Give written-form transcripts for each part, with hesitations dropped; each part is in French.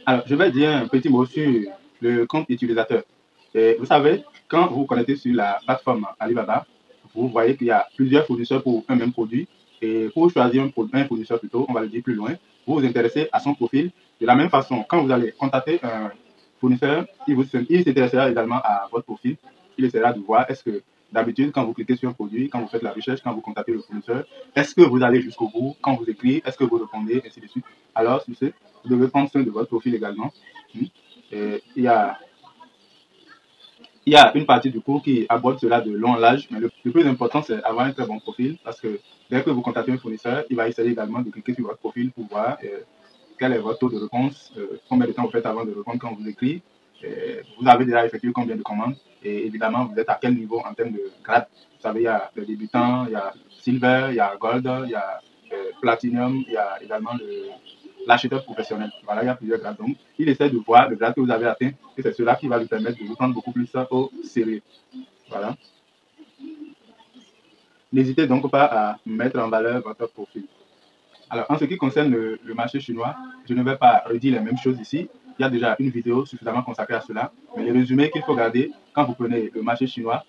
Alors, je vais dire un petit mot sur le compte utilisateur. Et vous savez, quand vous vous connectez sur la plateforme Alibaba, vous voyez qu'il y a plusieurs fournisseurs pour un même produit. Et pour choisir un fournisseur plutôt, on va le dire plus loin, vous vous intéressez à son profil. De la même façon, quand vous allez contacter un fournisseur, il s'intéressera également à votre profil. Il essaiera de voir est-ce que d'habitude, quand vous cliquez sur un produit, quand vous faites la recherche, quand vous contactez le fournisseur, est-ce que vous allez jusqu'au bout? Quand vous écrivez, est-ce que vous répondez, ainsi de suite. Alors, sur ce, vous devez prendre soin de votre profil également. Et il y a une partie du cours qui aborde cela de long en large, mais le plus important, c'est avoir un très bon profil parce que dès que vous contactez un fournisseur, il va essayer également de cliquer sur votre profil pour voir quel est votre taux de réponse, combien de temps vous faites avant de répondre quand vous écrivez, vous avez déjà effectué combien de commandes et évidemment, vous êtes à quel niveau en termes de grade. Vous savez, il y a le débutant, il y a silver, il y a gold, il y a platinum, il y a également l'acheteur professionnel. Voilà, il y a plusieurs grades. Donc, il essaie de voir le grade que vous avez atteint et c'est cela qui va lui permettre de vous prendre beaucoup plus au sérieux. Voilà. N'hésitez donc pas à mettre en valeur votre profil. Alors, en ce qui concerne le marché chinois, je ne vais pas redire les mêmes choses ici. Il y a déjà une vidéo suffisamment consacrée à cela. Mais le résumé qu'il faut garder, quand vous prenez le marché chinois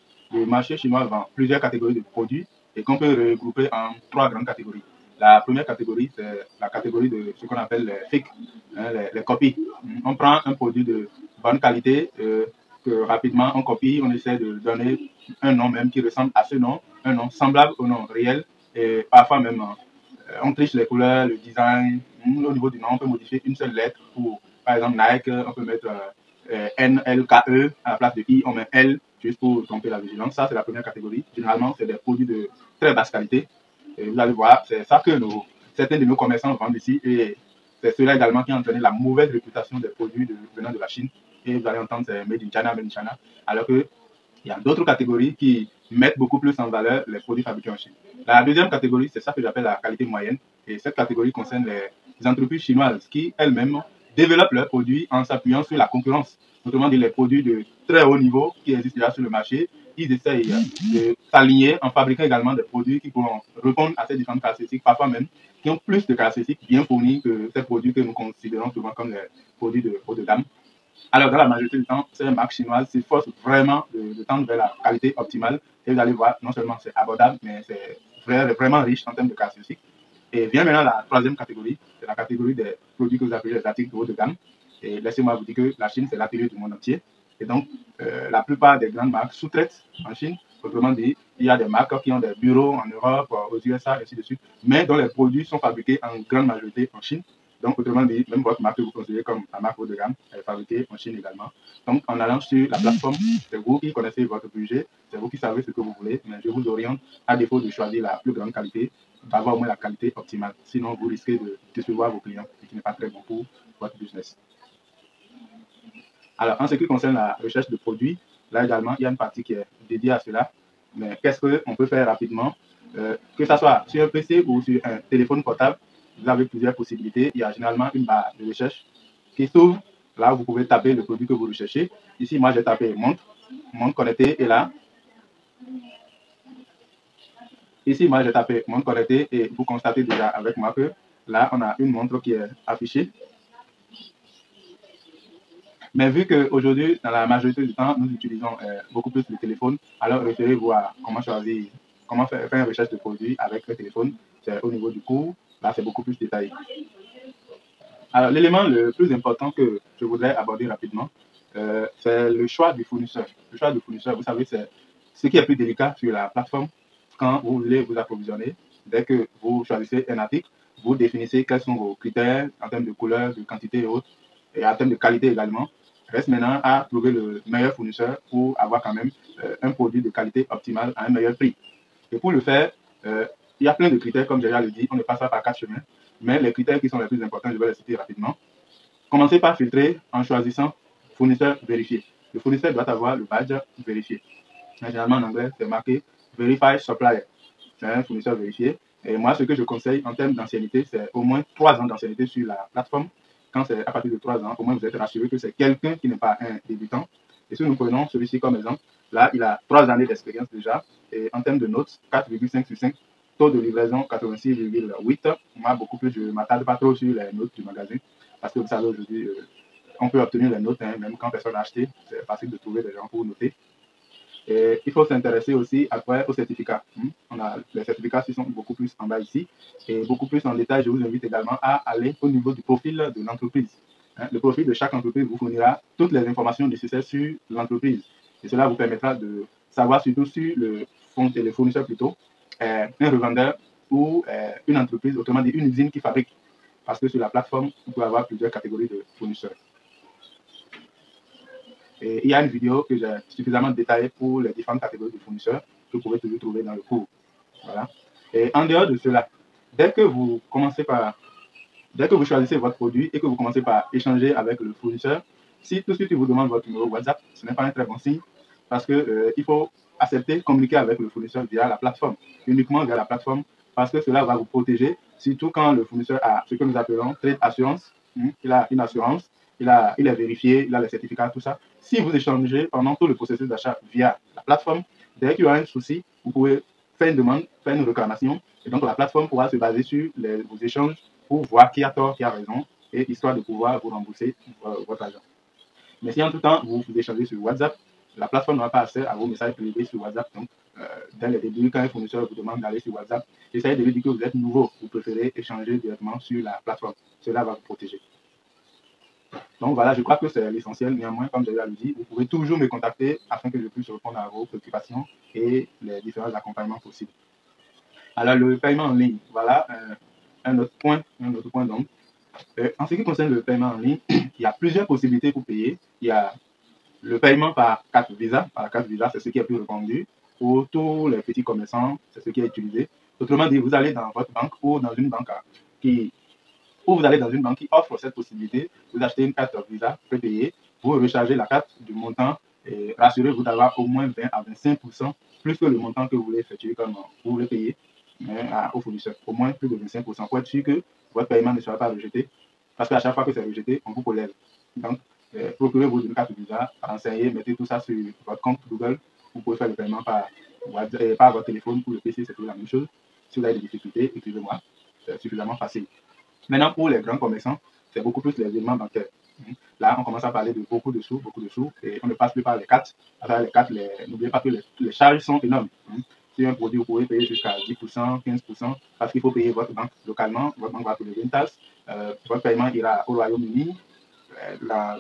vend plusieurs catégories de produits et qu'on peut regrouper en trois grandes catégories. La première catégorie, c'est la catégorie de ce qu'on appelle les fake, hein, les copies. On prend un produit de bonne qualité que rapidement on copie, on essaie de donner un nom même qui ressemble à ce nom, un nom semblable au nom réel et parfois même on triche les couleurs, le design. Au niveau du nom, on peut modifier une seule lettre. Pour, par exemple, Nike, on peut mettre NLKE à la place de I, on met L juste pour tromper la vigilance. Ça, c'est la première catégorie. Généralement, c'est des produits de très basse qualité. Et vous allez voir, c'est ça que certains de nos commerçants vendent ici. Et c'est cela également qui a entraîné la mauvaise réputation des produits venant de la Chine. Et vous allez entendre, c'est Made in China, Made in China. Alors que il y a d'autres catégories qui mettent beaucoup plus en valeur les produits fabriqués en Chine. La deuxième catégorie, c'est ça que j'appelle la qualité moyenne. Et cette catégorie concerne les entreprises chinoises qui elles-mêmes développent leurs produits en s'appuyant sur la concurrence. Autrement dit, les produits de très haut niveau qui existent déjà sur le marché, ils essayent de s'aligner en fabriquant également des produits qui pourront répondre à ces différentes caractéristiques, parfois même qui ont plus de caractéristiques bien fournies que ces produits que nous considérons souvent comme les produits de haut de gamme. Alors, dans la majorité du temps, ces marques chinoises s'efforcent vraiment de tendre vers la qualité optimale. Et vous allez voir, non seulement c'est abordable, mais c'est vraiment riche en termes de caractéristiques. Et vient maintenant la troisième catégorie, c'est la catégorie des produits que vous appelez les articles de haut de gamme. Et laissez-moi vous dire que la Chine, c'est l'atelier du monde entier. Et donc, la plupart des grandes marques sous-traitent en Chine. Autrement dit, il y a des marques qui ont des bureaux en Europe, aux USA, et ainsi de suite, mais dont les produits sont fabriqués en grande majorité en Chine. Donc, autrement dit, même votre marque que vous considérez comme la marque haut de gamme, elle est fabriquée en Chine également. Donc, en allant sur la plateforme, c'est vous qui connaissez votre budget, c'est vous qui savez ce que vous voulez, mais je vous oriente, à défaut de choisir la plus grande qualité, d'avoir au moins la qualité optimale. Sinon, vous risquez de décevoir vos clients, ce qui n'est pas très bon pour votre business. Alors, en ce qui concerne la recherche de produits, là également, il y a une partie qui est dédiée à cela. Mais qu'est-ce qu'on peut faire rapidement que ce soit sur un PC ou sur un téléphone portable, vous avez plusieurs possibilités. Il y a généralement une barre de recherche qui s'ouvre. Là, vous pouvez taper le produit que vous recherchez. Ici, moi, j'ai tapé montre connectée et là, ici, moi, j'ai tapé montre connectée et vous constatez déjà avec moi que là, on a une montre qui est affichée. Mais vu qu'aujourd'hui, dans la majorité du temps, nous utilisons beaucoup plus le téléphone, alors référez-vous à comment choisir, comment faire une recherche de produits avec le téléphone. C'est au niveau du coût, là, c'est beaucoup plus détaillé. Alors, l'élément le plus important que je voudrais aborder rapidement, c'est le choix du fournisseur. Le choix du fournisseur, vous savez, c'est ce qui est plus délicat sur la plateforme quand vous voulez vous approvisionner. Dès que vous choisissez un article, vous définissez quels sont vos critères en termes de couleur, de quantité et autres, et en termes de qualité également. Reste maintenant à trouver le meilleur fournisseur pour avoir quand même un produit de qualité optimale à un meilleur prix. Et pour le faire, il y a plein de critères, comme j'ai déjà le dit, on ne passe pas par quatre chemins, mais les critères qui sont les plus importants, je vais les citer rapidement. Commencez par filtrer en choisissant fournisseur vérifié. Le fournisseur doit avoir le badge vérifié. Généralement en anglais, c'est marqué Verified Supplier. C'est un fournisseur vérifié. Et moi, ce que je conseille en termes d'ancienneté, c'est au moins 3 ans d'ancienneté sur la plateforme. Quand c'est à partir de 3 ans, au moins vous êtes rassuré que c'est quelqu'un qui n'est pas un débutant. Et si nous prenons celui-ci comme exemple, là, il a 3 années d'expérience déjà. Et en termes de notes, 4,5 sur 5. Taux de livraison 86,8. Moi, beaucoup plus, je ne m'attarde pas trop sur les notes du magasin. Parce que vous savez, aujourd'hui, on peut obtenir les notes, hein, même quand personne n'a acheté. C'est facile de trouver des gens pour noter. Et il faut s'intéresser aussi après aux certificats. On a, les certificats qui sont beaucoup plus en bas ici. Et beaucoup plus en détail, je vous invite également à aller au niveau du profil de l'entreprise. Le profil de chaque entreprise vous fournira toutes les informations nécessaires sur l'entreprise. Et cela vous permettra de savoir surtout sur le fournisseur plutôt, un revendeur ou une entreprise, autrement dit une usine qui fabrique. Parce que sur la plateforme, vous pouvez avoir plusieurs catégories de fournisseurs. Et il y a une vidéo que j'ai suffisamment détaillée pour les différentes catégories de fournisseurs que vous pouvez toujours trouver dans le cours. Voilà. Et en dehors de cela, dès que vous choisissez votre produit et que vous commencez par échanger avec le fournisseur, si tout de suite il vous demande votre numéro WhatsApp, ce n'est pas un très bon signe parce que il faut accepter, communiquer avec le fournisseur via la plateforme, uniquement via la plateforme, parce que cela va vous protéger, surtout quand le fournisseur a ce que nous appelons trade assurance. Il a une assurance, il est vérifié, il a les certificats, tout ça. Si vous échangez pendant tout le processus d'achat via la plateforme, dès qu'il y aura un souci, vous pouvez faire une demande, faire une réclamation, et donc la plateforme pourra se baser sur vos échanges pour voir qui a tort, qui a raison, et histoire de pouvoir vous rembourser votre argent. Mais si en tout temps vous échangez sur WhatsApp, la plateforme n'aura pas accès à vos messages privés sur WhatsApp. Donc, dès le début, quand un fournisseur vous demande d'aller sur WhatsApp, essayez de lui dire que vous êtes nouveau. Vous préférez échanger directement sur la plateforme. Cela va vous protéger. Donc voilà, je crois que c'est l'essentiel. Néanmoins, comme je l'ai dit, vous pouvez toujours me contacter afin que je puisse répondre à vos préoccupations et les différents accompagnements possibles. Alors, le paiement en ligne, voilà un autre point donc. En ce qui concerne le paiement en ligne, il y a plusieurs possibilités pour payer. Il y a le paiement par carte Visa. Par la carte Visa, c'est ce qui est plus répandu. Pour tous les petits commerçants, c'est ce qui est utilisé. Autrement dit, vous allez dans votre banque ou dans une banque qui offre cette possibilité. Vous achetez une carte Visa prépayée, vous rechargez la carte du montant et rassurez-vous d'avoir au moins 20 à 25% plus que le montant que vous voulez effectuer comme vous voulez payer au fournisseur. Au moins plus de 25% pour être sûr que votre paiement ne sera pas rejeté. Parce qu'à chaque fois que c'est rejeté, on vous prélève. Donc, procurez-vous une carte Visa, renseignez, mettez tout ça sur votre compte Google. Vous pouvez faire le paiement par votre téléphone ou le PC, c'est toujours la même chose. Si vous avez des difficultés, écrivez-moi. C'est suffisamment facile. Maintenant, pour les grands commerçants, c'est beaucoup plus les éléments bancaires. Là, on commence à parler de beaucoup de sous, et on ne passe plus par les cartes. Alors, les cartes, n'oubliez pas que les charges sont énormes. Sur un produit, vous pouvez payer jusqu'à 10%, 15%, parce qu'il faut payer votre banque localement. Votre banque va payer une taxe. Votre paiement ira au Royaume-Uni,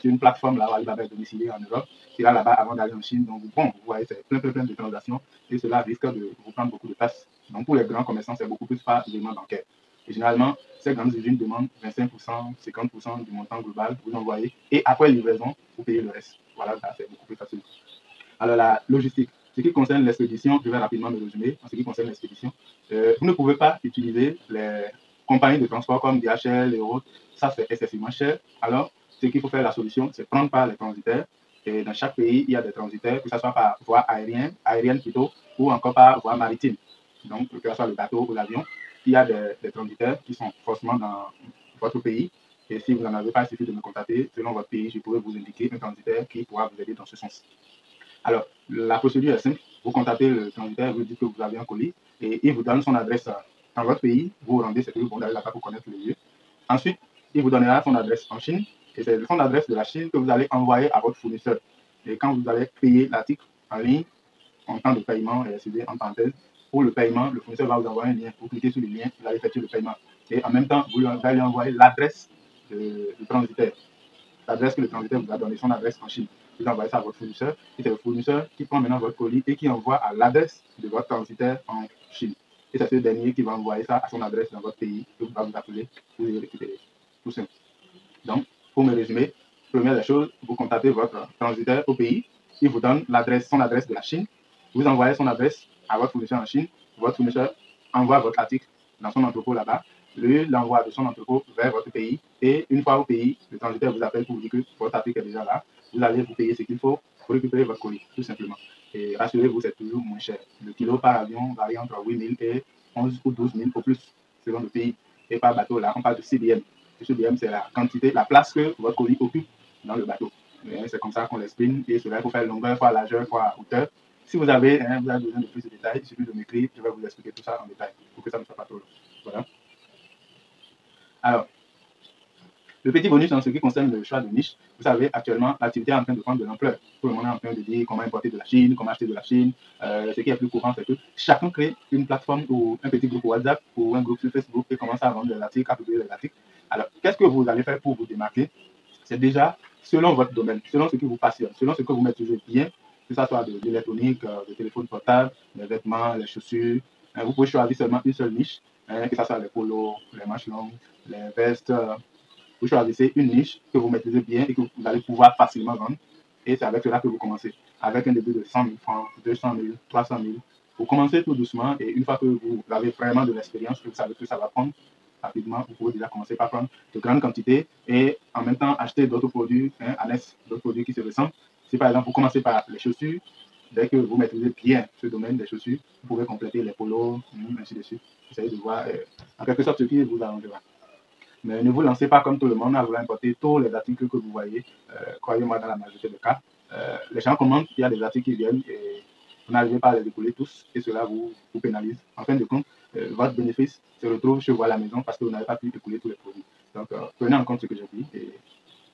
sur une plateforme là, Alibaba est domicilié en Europe. Il ira là-bas avant d'aller en Chine. Donc, bon, vous voyez, c'est plein de transactions et cela risque de vous prendre beaucoup de taxes. Donc, pour les grands commerçants, c'est beaucoup plus par élément bancaire. Et généralement, ces grandes usines demandent 25%, 50% du montant global, vous envoyez, et après livraison, vous payez le reste. Voilà, c'est beaucoup plus facile. Alors, la logistique. Ce qui concerne l'expédition, je vais rapidement me résumer. En ce qui concerne l'expédition, vous ne pouvez pas utiliser les compagnies de transport comme DHL et autres. Ça, c'est excessivement cher. Alors, ce qu'il faut faire, la solution, c'est prendre par les transitaires. Et dans chaque pays, il y a des transitaires, que ce soit par voie aérienne plutôt, ou encore par voie maritime. Donc, que ce soit le bateau ou l'avion, il y a des transitaires qui sont forcément dans votre pays. Et si vous n'en avez pas, il suffit de me contacter. Selon votre pays, je pourrais vous indiquer un transitaire qui pourra vous aider dans ce sens. Alors, la procédure est simple. Vous contactez le transitaire, vous dites que vous avez un colis et il vous donne son adresse dans votre pays. Vous vous rendez, c'est toujours bon d'aller là-bas pour connaître le lieu. Ensuite, il vous donnera son adresse en Chine et c'est son adresse de la Chine que vous allez envoyer à votre fournisseur. Et quand vous allez payer l'article en ligne, en temps de paiement, c'est en parenthèse, pour le paiement, le fournisseur va vous envoyer un lien. Vous cliquez sur le lien, vous allez effectuer le paiement. Et en même temps, vous allez lui envoyer l'adresse du transitaire. L'adresse que le transitaire vous a donnée, son adresse en Chine. Vous envoyez ça à votre fournisseur et c'est le fournisseur qui prend maintenant votre colis et qui envoie à l'adresse de votre transitaire en Chine. Et c'est ce dernier qui va envoyer ça à son adresse dans votre pays et va vous appeler pour les récupérer. Tout simple. Donc, pour me résumer, première des choses, vous contactez votre transitaire au pays, il vous donne son adresse de la Chine, vous envoyez son adresse à votre fournisseur en Chine, votre fournisseur envoie votre article dans son entrepôt là-bas, lui l'envoie de son entrepôt vers votre pays, et une fois au pays, le transitaire vous appelle pour vous dire que votre article est déjà là, vous allez vous payer ce qu'il faut pour récupérer votre colis, tout simplement. Et rassurez-vous, c'est toujours moins cher. Le kilo par avion varie entre 8 000 et 11 ou 12 000 au plus, selon le pays. Et par bateau, là, on parle de CBM. Le CBM, c'est la quantité, la place que votre colis occupe dans le bateau. C'est comme ça qu'on l'exprime. Et cela, il faut faire longueur, fois largeur, fois hauteur. Si vous avez besoin de plus de détails, il suffit de m'écrire. Je vais vous expliquer tout ça en détail pour que ça ne soit pas trop long. Voilà. Alors, Le petit bonus en ce qui concerne le choix de niche, vous savez, actuellement, l'activité est en train de prendre de l'ampleur. Tout le monde est en train de dire comment importer de la Chine, comment acheter de la Chine. Ce qui est plus courant, c'est que chacun crée une plateforme ou un petit groupe WhatsApp ou un groupe sur Facebook et commence à vendre des articles, à publier des articles. Alors, qu'est-ce que vous allez faire pour vous démarquer? C'est déjà selon votre domaine, selon ce qui vous passionne, selon ce que vous maîtrisez bien, que ce soit de l'électronique, des téléphones portables, les vêtements, les chaussures. Vous pouvez choisir seulement une seule niche, que ce soit les polos, les manches longues, les vestes. Vous choisissez une niche que vous maîtrisez bien et que vous allez pouvoir facilement vendre. Et c'est avec cela que vous commencez. Avec un début de 100 000 francs, 200 000, 300 000. Vous commencez tout doucement et une fois que vous avez vraiment de l'expérience, que vous savez que ça va prendre rapidement, vous pouvez déjà commencer par prendre de grandes quantités et en même temps acheter d'autres produits annexes, d'autres produits qui se ressemblent. Si par exemple vous commencez par les chaussures, dès que vous maîtrisez bien ce domaine des chaussures, vous pouvez compléter les polos, ainsi de suite. Essayez de voir en quelque sorte ce qui vous arrangera. Mais ne vous lancez pas comme tout le monde à vouloir importer tous les articles que vous voyez. Croyez-moi, dans la majorité des cas, les gens commandent, il y a des articles qui viennent et vous n'arrivez pas à les décoller tous et cela vous pénalise. En fin de compte, votre bénéfice se retrouve chez vous à la maison parce que vous n'avez pas pu décoller tous les produits. Donc, prenez en compte ce que j'ai dit et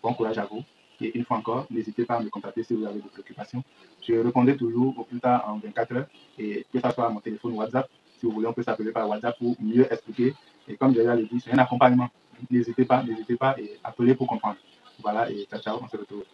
bon courage à vous. Et une fois encore, n'hésitez pas à me contacter si vous avez des préoccupations. Je répondrai toujours au plus tard en 24 heures et que ce soit à mon téléphone WhatsApp. Si vous voulez, on peut s'appeler par WhatsApp pour mieux expliquer. Et comme déjà l'ai dit, c'est un accompagnement. N'hésitez pas et appelez pour comprendre. Voilà, et ciao, ciao, on se retrouve.